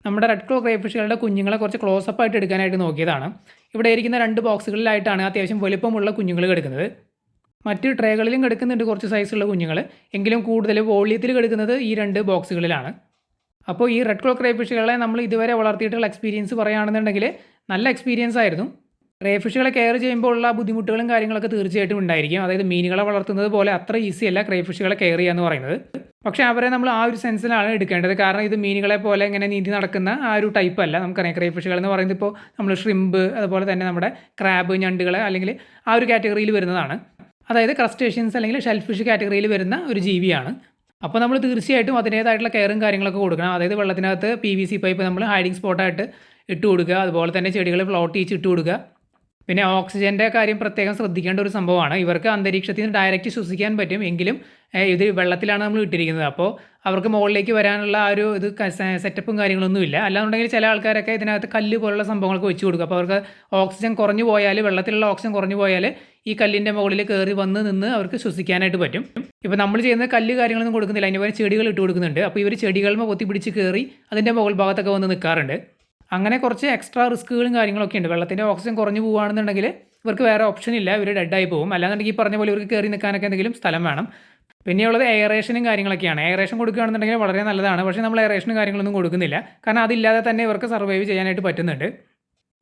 നമ്മുടെ റെഡ് ക്ലോ ക്രേഫിഷുകളുടെ കുഞ്ഞുങ്ങളെ കുറച്ച് ക്ലോസപ്പ് ആയിട്ട് എടുക്കാനായിട്ട് നോക്കിയതാണ്. ഇവിടെ ഇരിക്കുന്ന 2 ബോക്സുകളിലായിട്ടാണ് അത്യാവശ്യം വലുപ്പമുള്ള കുഞ്ഞുങ്ങൾ കിടക്കുന്നത്. മറ്റ് ട്രേകളിലും കിടക്കുന്നുണ്ട് കുറച്ച് സൈസുള്ള കുഞ്ഞുങ്ങൾ. എങ്കിലും കൂടുതൽ വോള്യത്തിൽ കിടക്കുന്നത് ഈ 2 ബോക്സുകളിലാണ്. അപ്പോൾ ഈ റെഡ് ക്ലോ ക്രേഫിഷുകളെ നമ്മൾ ഇതുവരെ വളർത്തിയിട്ടുള്ള എക്സ്പീരിയൻസ് പറയുകയാണെന്നുണ്ടെങ്കിൽ നല്ല എക്സ്പീരിയൻസ് ആയിരുന്നു. ക്രേഫിഷുകളെ കെയർ ചെയ്യുമ്പോൾ ഉള്ള ബുദ്ധിമുട്ടുകളും കാര്യങ്ങളൊക്കെ തീർച്ചയായിട്ടും ഉണ്ടായിരിക്കും. അതായത് മീനുകളെ വളർത്തുന്നത് പോലെ അത്ര ഈസി അല്ല ക്രേഫിഷുകളെ കെയർ ചെയ്യുക എന്ന് പറയുന്നത്. പക്ഷേ അവരെ നമ്മൾ ആ ഒരു സെൻസിലാണ് എടുക്കേണ്ടത്. കാരണം ഇത് മീനുകളെ പോലെ ഇങ്ങനെ നീന്തി നടക്കുന്ന ആ ഒരു ടൈപ്പ് അല്ല. നമുക്കറിയാം ക്രേഫിഷുകൾ എന്ന് പറയുന്നത് ഇപ്പോൾ നമ്മൾ ഷ്രിമ്പ്, അതുപോലെ തന്നെ നമ്മുടെ ക്രാബ്, ഞണ്ടുകൾ അല്ലെങ്കിൽ ആ ഒരു കാറ്റഗറിയിൽ വരുന്നതാണ്. അതായത് ക്രസ്റ്റേഷ്യൻസ് അല്ലെങ്കിൽ ഷെൽ ഫിഷ് കാറ്റഗറിയിൽ വരുന്ന ഒരു ജീവിയാണ്. അപ്പോൾ നമ്മൾ തീർച്ചയായിട്ടും അതിൻ്റേതായിട്ടുള്ള കെയറും കാര്യങ്ങളൊക്കെ കൊടുക്കണം. അതായത് വെള്ളത്തിനകത്ത് PVC പൈപ്പ് നമ്മൾ ഹൈഡിങ് സ്പോട്ടായിട്ട് ഇട്ട് കൊടുക്കുക. അതുപോലെ തന്നെ ചെടികൾ ഫ്ലോട്ട് ചെയ്യിച്ച് ഇട്ട് കൊടുക്കുക. പിന്നെ ഓക്സിജൻ്റെ കാര്യം പ്രത്യേകം ശ്രദ്ധിക്കേണ്ട ഒരു സംഭവമാണ്. ഇവർക്ക് അന്തരീക്ഷത്തിൽ നിന്ന് ഡയറക്റ്റ് ശ്വസിക്കാൻ പറ്റും, എങ്കിലും ഇത് വെള്ളത്തിലാണ് നമ്മൾ ഇട്ടിരിക്കുന്നത്. അപ്പോൾ അവർക്ക് മുകളിലേക്ക് വരാനുള്ള ആ ഒരു സെറ്റപ്പും കാര്യങ്ങളൊന്നുമില്ല. അല്ലാന്നുണ്ടെങ്കിൽ ചില ആൾക്കാരൊക്കെ ഇതിനകത്ത് കല്ല് പോലുള്ള സംഭവങ്ങളൊക്കെ വെച്ച് കൊടുക്കും. അപ്പോൾ അവർക്ക് ഓക്സിജൻ കുറഞ്ഞു പോയാൽ, വെള്ളത്തിലുള്ള ഓക്സിജൻ കുറഞ്ഞു പോയാൽ ഈ കല്ലിൻ്റെ മുകളിൽ കയറി വന്ന് നിന്ന് അവർക്ക് ശ്വസിക്കാനായിട്ട് പറ്റും. ഇപ്പോൾ നമ്മൾ ചെയ്യുന്നത് കല്ല് കാര്യങ്ങളൊന്നും കൊടുക്കുന്നില്ല, അതിന് പകരം ചെടികൾ ഇട്ട് കൊടുക്കുന്നുണ്ട്. അപ്പോൾ ഇവർ ചെടികളുമ്പോൾ കൊത്തി പിടിച്ച് കയറി അതിൻ്റെ മുകൾ ഭാഗത്തൊക്കെ വന്ന് നിൽക്കാറുണ്ട്. അങ്ങനെ കുറച്ച് എക്സ്ട്രാ റിസ്ക്കുകളും കാര്യങ്ങളൊക്കെ ഉണ്ട്. വെള്ളത്തിൻ്റെ ഓക്സിജൻ കുറഞ്ഞു പോകുകയാണെന്നുണ്ടെങ്കിൽ ഇവർക്ക് വേറെ ഓപ്ഷൻ ഇല്ല, ഇവർ ഡെഡായി പോകും. അല്ലാന്നുണ്ടെങ്കിൽ ഈ പറഞ്ഞ പോലെ ഇവർക്ക് കയറി നിൽക്കാനൊക്കെ എന്തെങ്കിലും സ്ഥലം വേണം. പിന്നെയുള്ളത് എയറേഷനും കാര്യങ്ങളൊക്കെയാണ്. എയറേഷൻ കൊടുക്കുകയാണെന്നുണ്ടെങ്കിൽ വളരെ നല്ലതാണ്. പക്ഷേ നമ്മൾ എയറേഷനും കാര്യങ്ങളൊന്നും കൊടുക്കുന്നില്ല. കാരണം അതില്ലാതെ തന്നെ ഇവർക്ക് സർവൈവ് ചെയ്യാനായിട്ട് പറ്റുന്നുണ്ട്.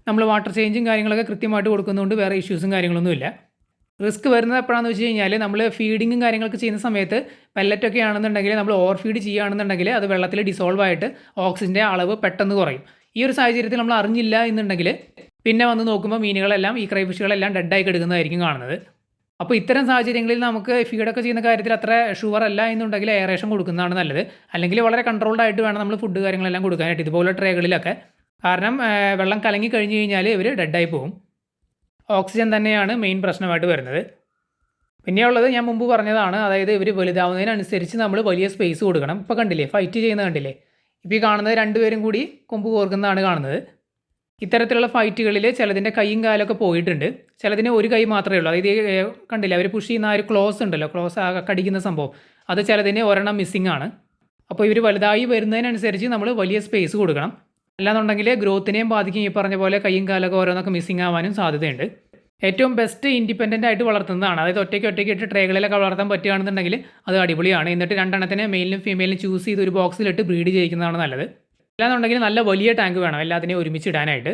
നമ്മൾ വാട്ടർ ചേഞ്ചും കാര്യങ്ങളൊക്കെ കൃത്യമായിട്ട് കൊടുക്കുന്നതുകൊണ്ട് വേറെ ഇഷ്യൂസും കാര്യങ്ങളൊന്നുമില്ല. റിസ്ക് വരുന്നത് എപ്പോഴാണെന്ന് വെച്ച് കഴിഞ്ഞാൽ നമ്മൾ ഫീഡിങ്ങും കാര്യങ്ങളൊക്കെ ചെയ്യുന്ന സമയത്ത് പെല്ലറ്റൊക്കെ ആണെന്നുണ്ടെങ്കിൽ നമ്മൾ ഓവർ ഫീഡ് ചെയ്യുകയാണെന്നുണ്ടെങ്കിൽ അത് വെള്ളത്തിൽ ഡിസോൾവ് ആയിട്ട് ഓക്സിജൻ്റെ അളവ് പെട്ടെന്ന് കുറയും. ഈ ഒരു സാഹചര്യത്തിൽ നമ്മൾ അറിഞ്ഞില്ല എന്നുണ്ടെങ്കിൽ പിന്നെ വന്ന് നോക്കുമ്പോൾ മീനുകളെല്ലാം, ഈ ക്രൈഫിഷുകളെല്ലാം ഡെഡായി കിടക്കുന്നതായിരിക്കും കാണുന്നത്. അപ്പോൾ ഇത്തരം സാഹചര്യങ്ങളിൽ നമുക്ക് ഫീഡൊക്കെ ചെയ്യുന്ന കാര്യത്തിൽ അത്ര ഷുവർ അല്ല എന്നുണ്ടെങ്കിൽ എയറേഷൻ കൊടുക്കുന്നതാണ് നല്ലത്. അല്ലെങ്കിൽ വളരെ കൺട്രോൾഡ് ആയിട്ട് വേണം നമ്മൾ ഫുഡ് കാര്യങ്ങളെല്ലാം കൊടുക്കാനായിട്ട് ഇതുപോലെ ട്രേകളിലൊക്കെ. കാരണം വെള്ളം കലങ്ങി കഴിഞ്ഞ് കഴിഞ്ഞാൽ ഇവർ ഡെഡായി പോകും. ഓക്സിജൻ തന്നെയാണ് മെയിൻ പ്രശ്നമായിട്ട് വരുന്നത്. പിന്നെയുള്ളത് ഞാൻ മുമ്പ് പറഞ്ഞതാണ്, അതായത് ഇവർ വലുതാവുന്നതിനനുസരിച്ച് നമ്മൾ വലിയ സ്പേസ് കൊടുക്കണം. ഇപ്പോൾ കണ്ടില്ലേ, ഫൈറ്റ് ചെയ്യുന്നത് കണ്ടില്ലേ? ഇപ്പോൾ ഈ കാണുന്നത് 2 പേരും കൂടി കൊമ്പ് കോർക്കുന്നതാണ് കാണുന്നത്. ഇത്തരത്തിലുള്ള ഫൈറ്റുകളിൽ ചിലതിൻ്റെ കൈയും കാലൊക്കെ പോയിട്ടുണ്ട്, ചിലതിന് ഒരു കൈ മാത്രമേ ഉള്ളൂ. അതായത് കണ്ടില്ല, അവർ പുഷ് ചെയ്യുന്ന ആ ഒരു ക്ലോസ് ഉണ്ടല്ലോ, ക്ലോസ് കടിക്കുന്ന സംഭവം, അത് ചിലതിന് ഒരെണ്ണം മിസ്സിംഗ് ആണ്. അപ്പോൾ ഇവർ വലുതായി വരുന്നതിനനുസരിച്ച് നമ്മൾ വലിയ സ്പേസ് കൊടുക്കണം. അല്ലാന്നുണ്ടെങ്കിൽ ഗ്രോത്തിനെയും ബാധിക്കും. ഈ പറഞ്ഞ പോലെ കൈയും കാലൊക്കെ ഓരോന്നൊക്കെ മിസ്സിംഗ് ആവാനും സാധ്യതയുണ്ട്. ഏറ്റവും ബെസ്റ്റ് ഇൻഡിപെൻഡൻ്റ് ആയിട്ട് വളർത്തുന്നതാണ്. അതായത് ഒറ്റയ്ക്ക് ഇട്ട് ട്രേകളിലൊക്കെ വളർത്താൻ പറ്റുകയാണെന്നുണ്ടെങ്കിൽ അത് അടിപൊളിയാണ്. എന്നിട്ട് 2 എണ്ണത്തിനെ മെയിലും ഫീമെയിലും ചൂസ് ചെയ്ത് ഒരു ബോക്സിലിട്ട് ബ്രീഡ് ചെയ്യിക്കുന്നതാണ് നല്ലത്. അല്ലാന്നുണ്ടെങ്കിൽ നല്ല വലിയ ടാങ്ക് വേണം എല്ലാത്തിനെയും ഒരുമിച്ച് ഇടാനായിട്ട്.